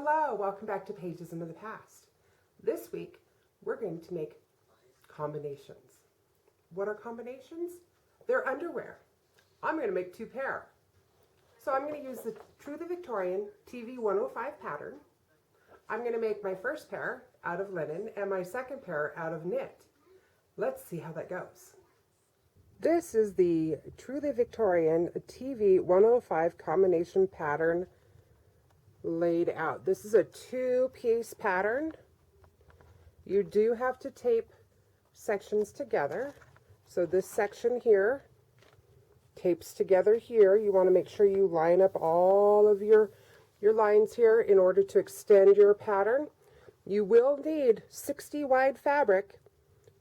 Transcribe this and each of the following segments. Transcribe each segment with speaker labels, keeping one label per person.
Speaker 1: Hello, welcome back to Pages into the Past. This week, we're going to make combinations. What are combinations? They're underwear. I'm going to make two pair. So I'm going to use the True the Victorian TV 105 pattern. I'm going to make my first pair out of linen and my second pair out of knit. Let's see how that goes. This is the True the Victorian TV 105 combination pattern laid out. This is a two-piece pattern. You do have to tape sections together. So this section here tapes together here. You want to make sure you line up all of your lines here in order to extend your pattern. You will need 60 wide fabric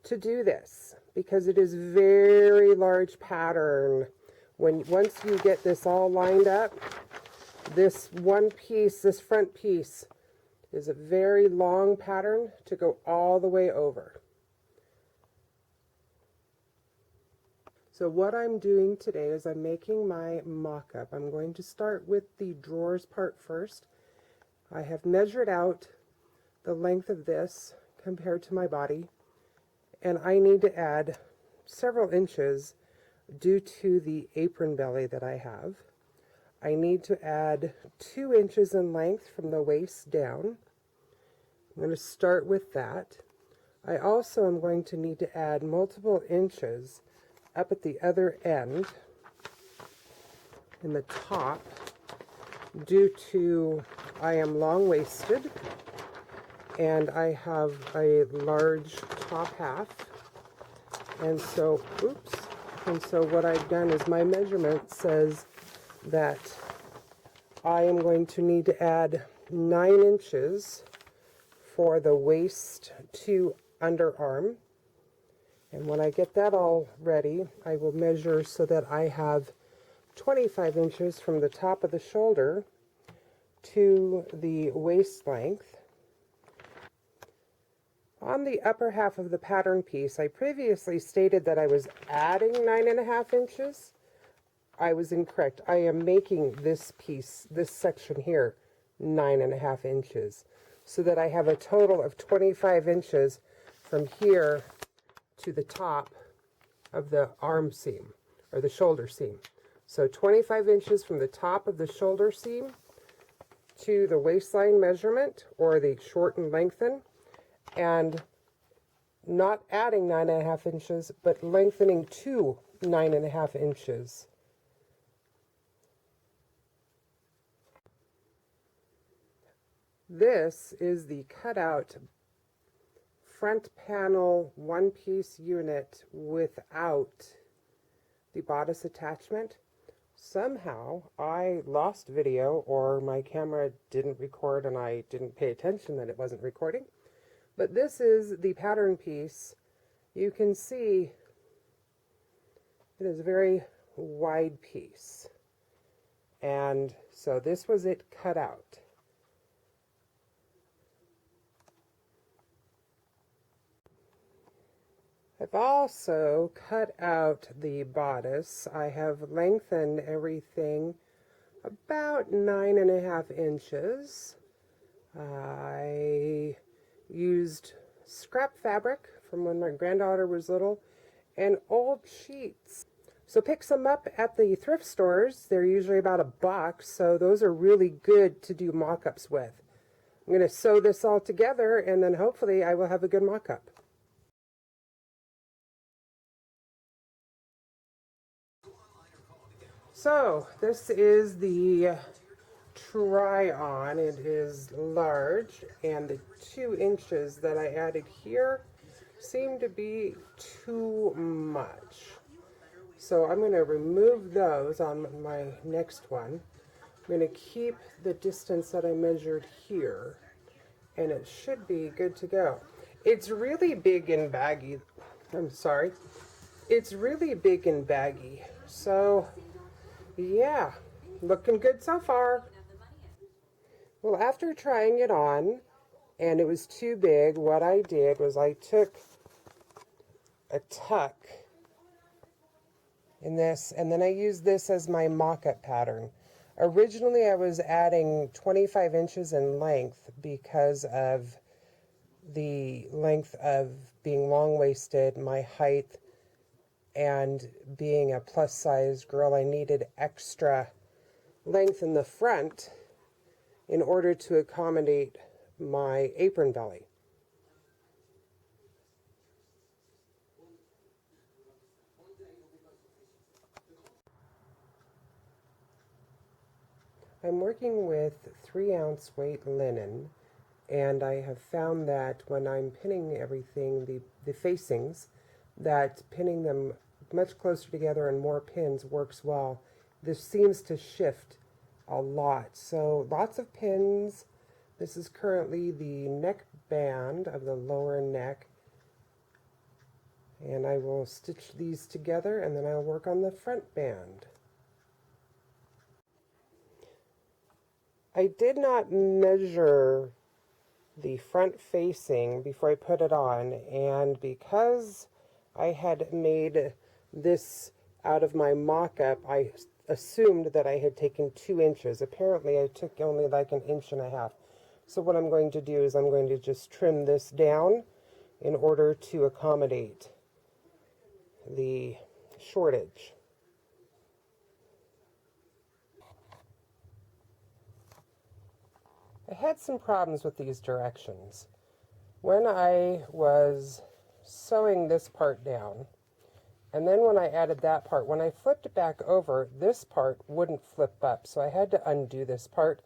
Speaker 1: to do this because it is very large pattern. Once you get this all lined up, this one piece, this front piece, is a very long pattern to go all the way over. So what I'm doing today is I'm making my mock-up. I'm going to start with the drawers part first. I have measured out the length of this compared to my body, and I need to add several inches due to the apron belly that I have. I need to add 2 inches in length from the waist down. I'm going to start with that. I also am going to need to add multiple inches up at the other end in the top due to I am long-waisted and I have a large top half, and so what I've done is my measurement says that I am going to need to add 9 inches for the waist to underarm. And when I get that all ready, I will measure so that I have 25 inches from the top of the shoulder to the waist length. On the upper half of the pattern piece, I previously stated that I was adding 9.5 inches. I was incorrect. I am making this piece, this section here, 9.5 inches, so that I have a total of 25 inches from here to the top of the arm seam, or the shoulder seam. So 25 inches from the top of the shoulder seam to the waistline measurement, or the shorten lengthen, and not adding 9.5 inches, but lengthening to 9.5 inches. This is the cutout front panel one-piece unit without the bodice attachment. Somehow I lost video, or my camera didn't record and I didn't pay attention that it wasn't recording. But this is the pattern piece. You can see it is a very wide piece. And so this was it cut out. I've also cut out the bodice. I have lengthened everything about 9.5 inches. I used scrap fabric from when my granddaughter was little and old sheets. So pick some up at the thrift stores. They're usually about $1, so those are really good to do mock-ups with. I'm going to sew this all together and then hopefully I will have a good mock-up. So this is the try-on. It is large, and the 2 inches that I added here seem to be too much. So I'm going to remove those on my next one. I'm going to keep the distance that I measured here, and it should be good to go. It's really big and baggy. It's really big and baggy. So yeah, looking good so far. Well, after trying it on and it was too big, what I did was I took a tuck in this, and then I used this as my mock-up pattern. Originally I was adding 25 inches in length because of the length of being long-waisted, my height, and being a plus-size girl. I needed extra length in the front in order to accommodate my apron belly. I'm working with 3-ounce weight linen, and I have found that when I'm pinning everything, the facings, that pinning them much closer together and more pins works well. This seems to shift a lot. So lots of pins. This is currently the neck band of the lower neck. And I will stitch these together and then I'll work on the front band. I did not measure the front facing before I put it on, and because I had made this out of my mock-up, I assumed that I had taken 2 inches. Apparently I took only like 1.5 inches. So what I'm going to do is I'm going to just trim this down in order to accommodate the shortage. I had some problems with these directions. When I was sewing this part down, and then when I added that part, when I flipped it back over, this part wouldn't flip up. So I had to undo this part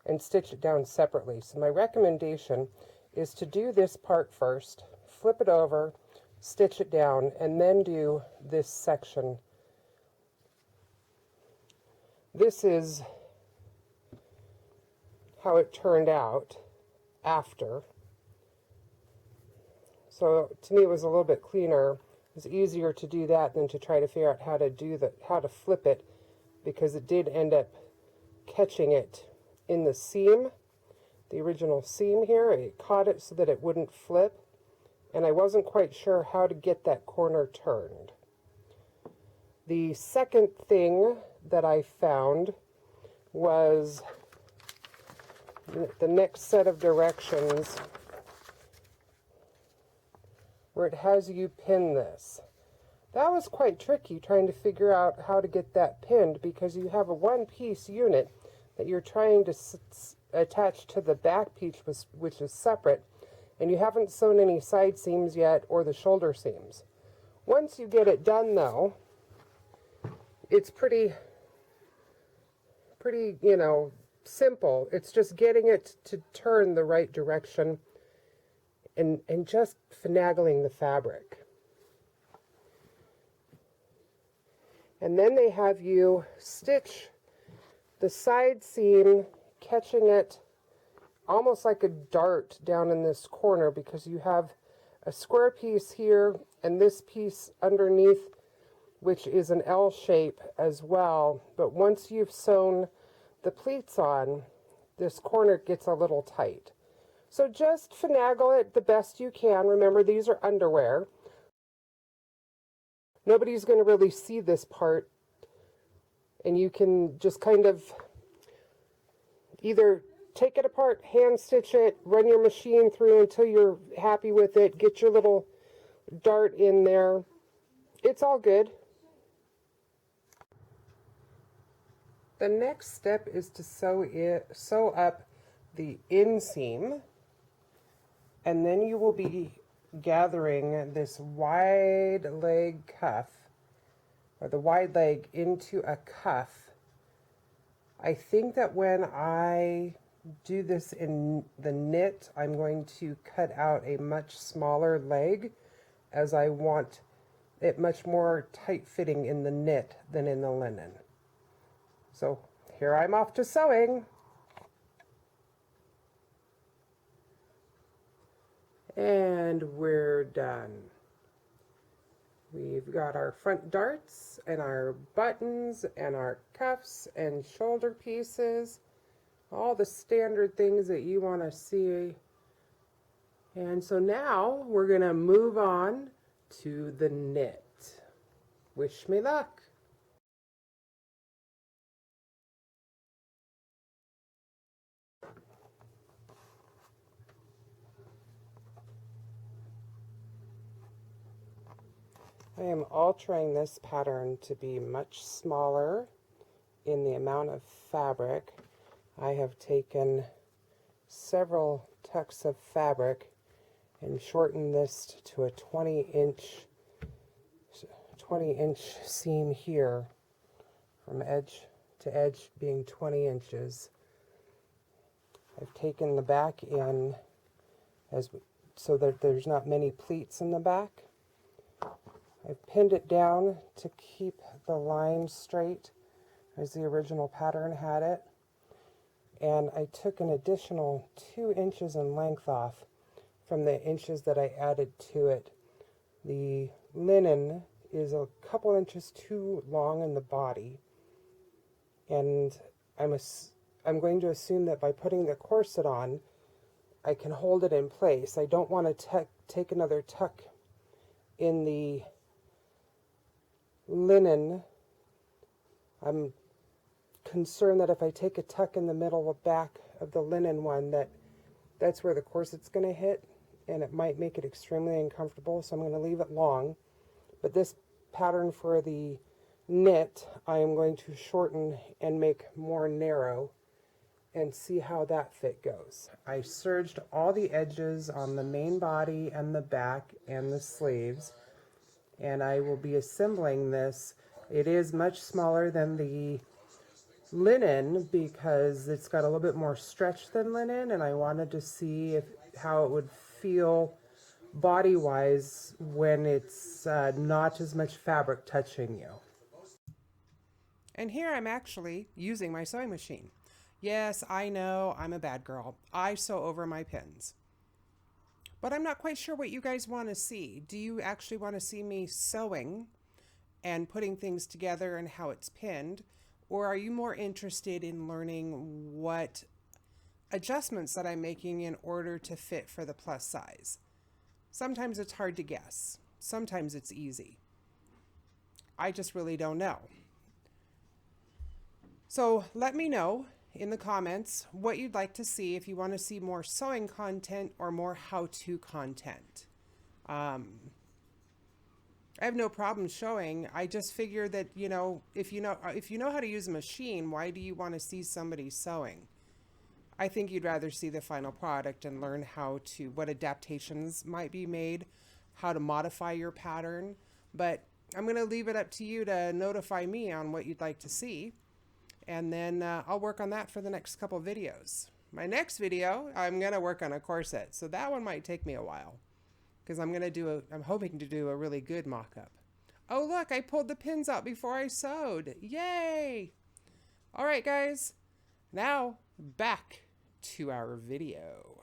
Speaker 1: and stitch it down separately. So my recommendation is to do this part first, flip it over, stitch it down, and then do this section. This is how it turned out after. So to me it was a little bit cleaner. It was easier to do that than to try to figure out how to flip it, because it did end up catching it in the seam, the original seam here. It caught it so that it wouldn't flip, and I wasn't quite sure how to get that corner turned. The second thing that I found was the next set of directions where it has you pin this. That was quite tricky, trying to figure out how to get that pinned, because you have a one-piece unit that you're trying to attach to the back piece, which is separate, and you haven't sewn any side seams yet or the shoulder seams. Once you get it done though, it's pretty, simple. It's just getting it to turn the right direction and just finagling the fabric. And then they have you stitch the side seam, catching it almost like a dart down in this corner, because you have a square piece here and this piece underneath, which is an L shape as well. But once you've sewn the pleats on, this corner gets a little tight. So just finagle it the best you can. Remember, these are underwear. Nobody's going to really see this part, and you can just kind of either take it apart, hand stitch it, run your machine through until you're happy with it, get your little dart in there. It's all good. The next step is to sew up the inseam, and then you will be gathering this wide leg cuff, or the wide leg, into a cuff. I think that when I do this in the knit, I'm going to cut out a much smaller leg, as I want it much more tight-fitting in the knit than in the linen. So here I'm off to sewing. And we're done. We've got our front darts and our buttons and our cuffs and shoulder pieces, all the standard things that you want to see. And so now we're going to move on to the knit. Wish me luck. I am altering this pattern to be much smaller in the amount of fabric. I have taken several tucks of fabric and shortened this to a 20-inch seam here, from edge to edge being 20 inches. I've taken the back in so that there's not many pleats in the back. I've pinned it down to keep the line straight as the original pattern had it. And I took an additional 2 inches in length off from the inches that I added to it. The linen is a couple inches too long in the body, and I'm going to assume that by putting the corset on, I can hold it in place. I don't want to take another tuck in the linen. I'm concerned that if I take a tuck in the middle of back of the linen one, that's where the corset's going to hit, and it might make it extremely uncomfortable, so I'm going to leave it long. But this pattern for the knit, I am going to shorten and make more narrow and see how that fit goes. I serged all the edges on the main body and the back and the sleeves, and I will be assembling this. It is much smaller than the linen because it's got a little bit more stretch than linen, and I wanted to see how it would feel body-wise when it's not as much fabric touching you. And here I'm actually using my sewing machine. Yes, I know, I'm a bad girl. I sew over my pins. But I'm not quite sure what you guys want to see. Do you actually want to see me sewing and putting things together and how it's pinned? Or are you more interested in learning what adjustments that I'm making in order to fit for the plus size? Sometimes it's hard to guess. Sometimes it's easy. I just really don't know. So let me know in the comments what you'd like to see, if you want to see more sewing content or more how-to content. I have no problem showing. I just figure that, if you know how to use a machine, why do you want to see somebody sewing? I think you'd rather see the final product and learn what adaptations might be made, how to modify your pattern. But I'm going to leave it up to you to notify me on what you'd like to see. And then I'll work on that for the next couple videos. My next video, I'm going to work on a corset. So that one might take me a while, because I'm hoping to do a really good mock-up. Oh, look, I pulled the pins out before I sewed. Yay! All right, guys. Now, back to our video.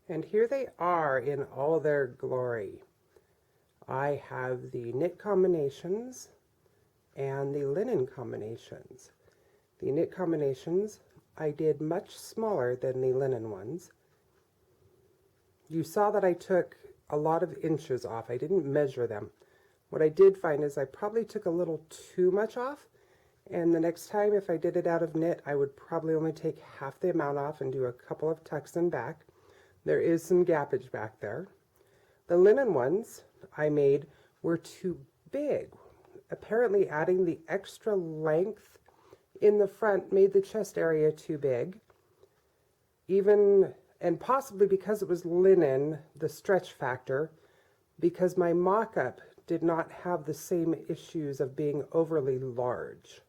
Speaker 1: And here they are in all their glory. I have the knit combinations and the linen combinations. The knit combinations I did much smaller than the linen ones. You saw that I took a lot of inches off. I didn't measure them. What I did find is I probably took a little too much off, and the next time if I did it out of knit, I would probably only take half the amount off and do a couple of tucks in back. There is some gappage back there. The linen ones I made were too big. Apparently adding the extra length in the front made the chest area too big. And possibly because it was linen, the stretch factor, because my mock-up did not have the same issues of being overly large.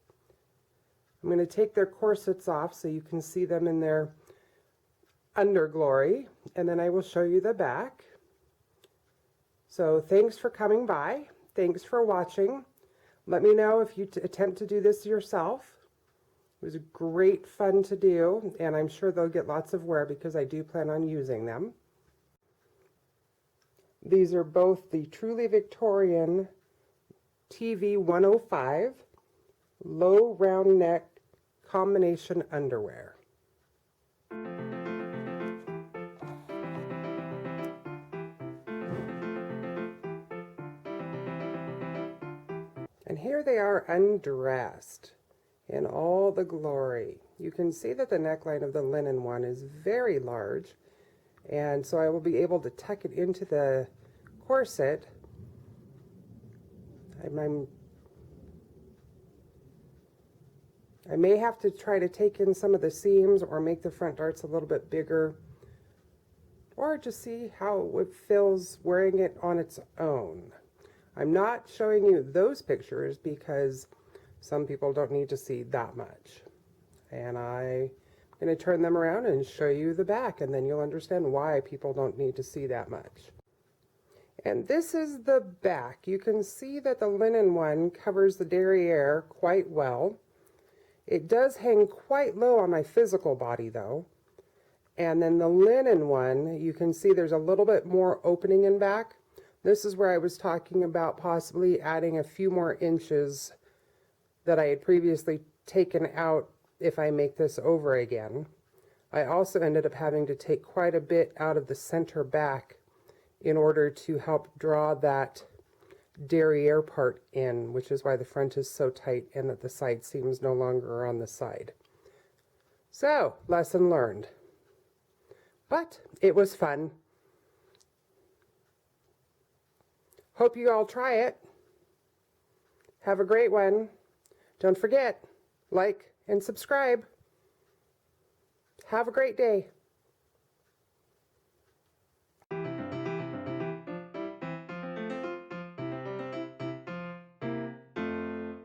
Speaker 1: I'm going to take their corsets off so you can see them in their underglory, and then I will show you the back. So thanks for coming by. Thanks for watching. Let me know if you attempt to do this yourself. It was great fun to do, and I'm sure they'll get lots of wear because I do plan on using them. These are both the Truly Victorian TV 105 low round neck combination underwear. And here they are undressed in all the glory. you can see that the neckline of the linen one is very large, and so I will be able to tuck it into the corset. I may have to try to take in some of the seams or make the front darts a little bit bigger, or just see how it feels wearing it on its own. I'm not showing you those pictures because some people don't need to see that much. And I'm going to turn them around and show you the back, and then you'll understand why people don't need to see that much. And this is the back. You can see that the linen one covers the derriere quite well. It does hang quite low on my physical body though. And then the linen one, you can see there's a little bit more opening in back. This is where I was talking about possibly adding a few more inches that I had previously taken out if I make this over again. I also ended up having to take quite a bit out of the center back in order to help draw that derriere part in, which is why the front is so tight and that the side seams no longer are on the side. So, lesson learned. But it was fun. Hope you all try it. Have a great one. Don't forget, like and subscribe. Have a great day.